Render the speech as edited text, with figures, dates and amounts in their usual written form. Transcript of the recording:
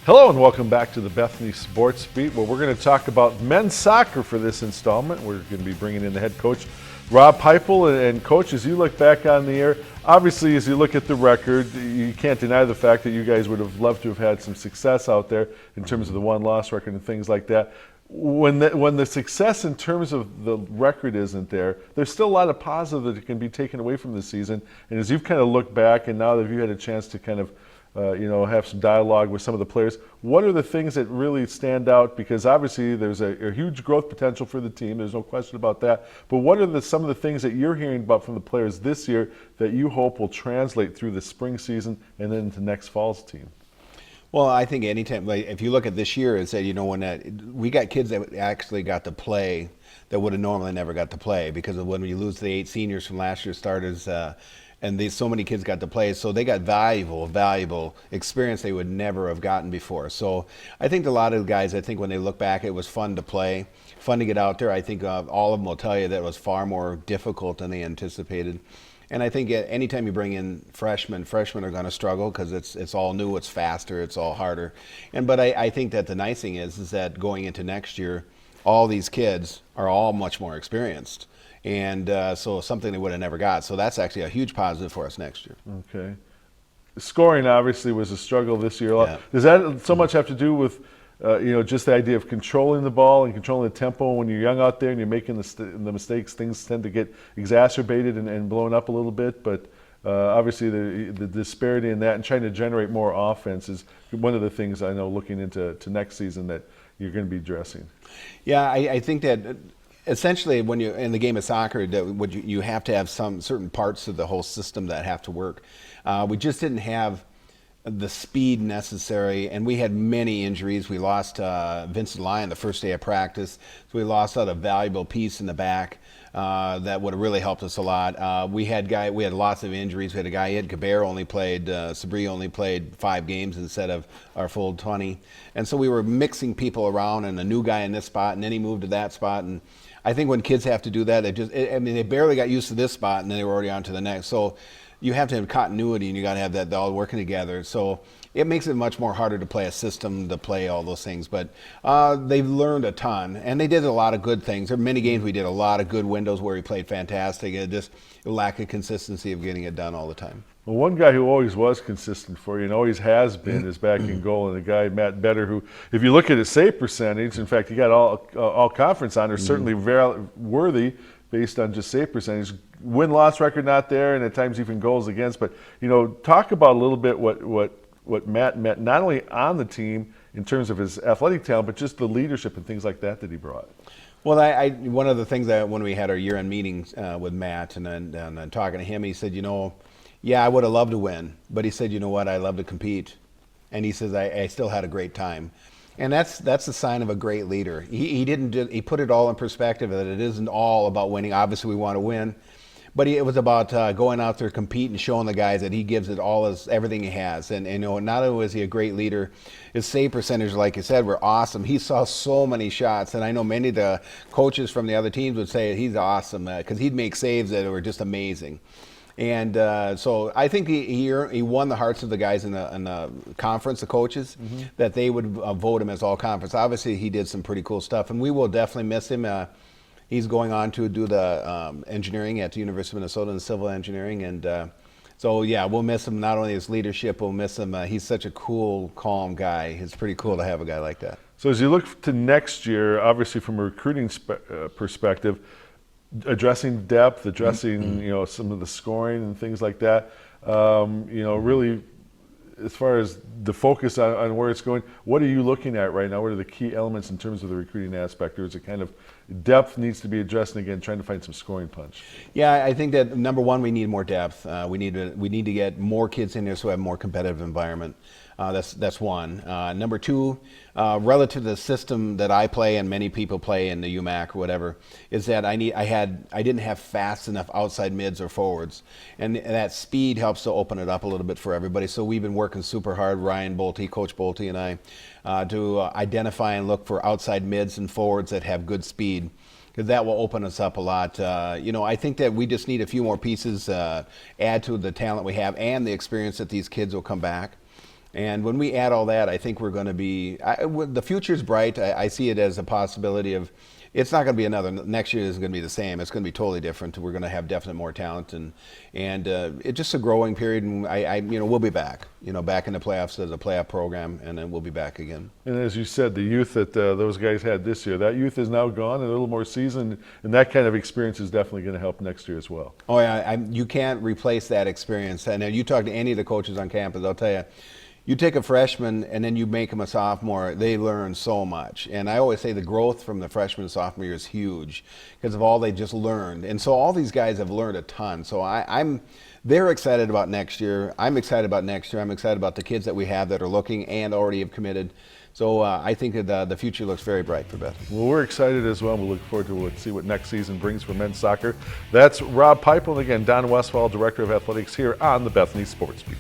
Hello and welcome back to the Bethany Sports Beat, where we're going to talk about men's soccer for this installment. We're going to be bringing in the head coach, Rob Pipal. And Coach, as you look back on the year, obviously as you look at the record, you can't deny the fact that you guys would have loved to have had some success out there in terms of the one-loss record and things like that. When the success in terms of the record isn't there, there's still a lot of positive that can be taken away from the season. And as you've kind of looked back, and now that you've had a chance to kind of have some dialogue with some of the players, what are the things that really stand out? Because obviously there's a huge growth potential for the team, there's no question about that. But what are some of the things that you're hearing about from the players this year that you hope will translate through the spring season and then into next fall's team? Well, I think anytime, like, if you look at this year and say, when we got kids that actually got to play that would have normally never got to play because of when you lose the 8 seniors from last year's starters, and so many kids got to play, so they got valuable experience they would never have gotten before. So I think a lot of the guys, when they look back, it was fun to play, fun to get out there. I think all of them will tell you that it was far more difficult than they anticipated. And I think anytime you bring in freshmen are going to struggle because it's all new, it's faster, it's all harder. But I think that the nice thing is that going into next year, all these kids are all much more experienced. And so something they would have never got. So that's actually a huge positive for us next year. Okay. Scoring obviously was a struggle this year. Yeah. Does that so much have to do with just the idea of controlling the ball and controlling the tempo? When you're young out there and you're making the mistakes, things tend to get exacerbated and blown up a little bit. But obviously the disparity in that and trying to generate more offense is one of the things I know looking into next season that you're going to be addressing. Yeah, I think that essentially when you're in the game of soccer, you have to have some certain parts of the whole system that have to work. We just didn't have the speed necessary, and we had many injuries. We lost Vincent Lyon the first day of practice, so we lost out a valuable piece in the back that would have really helped us a lot. We had lots of injuries. We had a guy, Ed Caber, Sabri only played 5 games instead of our full 20, and so we were mixing people around, and a new guy in this spot, and then he moved to that spot. And I think when kids have to do that, they barely got used to this spot, and then they were already on to the next. So you have to have continuity, and you got to have that all working together. So it makes it much more harder to play a system, to play all those things. But they've learned a ton, and they did a lot of good things. There are many games we did a lot of good windows where we played fantastic. It just a lack of consistency of getting it done all the time. Well, one guy who always was consistent for you and always has been is back in goal, and the guy, Matt Better, who, if you look at his save percentage, in fact, he got all conference honors, certainly very worthy based on just save percentage. Win-loss record not there, and at times even goals against. But, talk about a little bit what Matt meant, not only on the team in terms of his athletic talent, but just the leadership and things like that he brought. Well, one of the things that when we had our year-end meetings with Matt and then talking to him, he said, yeah, I would have loved to win, but he said, you know what, I love to compete. And he says, I still had a great time. And that's the sign of a great leader. He put it all in perspective that it isn't all about winning. Obviously, we want to win. But it was about going out there, compete, and showing the guys that he gives it everything he has. And not only was he a great leader, his save percentage, like you said, were awesome. He saw so many shots, and I know many of the coaches from the other teams would say he's awesome because he'd make saves that were just amazing. And so I think he won the hearts of the guys in the conference, the coaches, that they would vote him as all conference. Obviously, he did some pretty cool stuff, and we will definitely miss him. He's going on to do the engineering at the University of Minnesota in civil engineering. And so, yeah, we'll miss him. Not only his leadership, we'll miss him. He's such a cool, calm guy. It's pretty cool to have a guy like that. So as you look to next year, obviously from a recruiting perspective, addressing depth, addressing some of the scoring and things like that. Really, as far as the focus on where it's going, what are you looking at right now? What are the key elements in terms of the recruiting aspect, or is it kind of depth needs to be addressed, and again trying to find some scoring punch? Yeah, I think that number one, we need more depth. We need to get more kids in there so we have a more competitive environment. That's one. Number two, relative to the system that I play and many people play in the UMAC or whatever, is that I didn't have fast enough outside mids or forwards, and that speed helps to open it up a little bit for everybody. So we've been working super hard, Ryan Bolte, Coach Bolte, and I, to identify and look for outside mids and forwards that have good speed, because that will open us up a lot. I think that we just need a few more pieces, add to the talent we have and the experience that these kids will come back. And when we add all that, I think we're going to be, the future's bright. I see it as a possibility of, it's not going to be next year isn't going to be the same. It's going to be totally different. We're going to have definite more talent, and it's just a growing period. And we'll be back, back in the playoffs as a playoff program, and then we'll be back again. And as you said, the youth that those guys had this year, that youth is now gone, and a little more seasoned, and that kind of experience is definitely going to help next year as well. Oh yeah, you can't replace that experience. And you talk to any of the coaches on campus, they'll tell you, you take a freshman and then you make them a sophomore, they learn so much. And I always say the growth from the freshman to sophomore year is huge because of all they just learned. And so all these guys have learned a ton. So they're excited about next year. I'm excited about next year. I'm excited about the kids that we have that are looking and already have committed. So I think that the future looks very bright for Bethany. Well, we're excited as well. We look forward to see what next season brings for men's soccer. That's Rob Pipal, and again, Don Westfall, Director of Athletics here on the Bethany Sports Beat.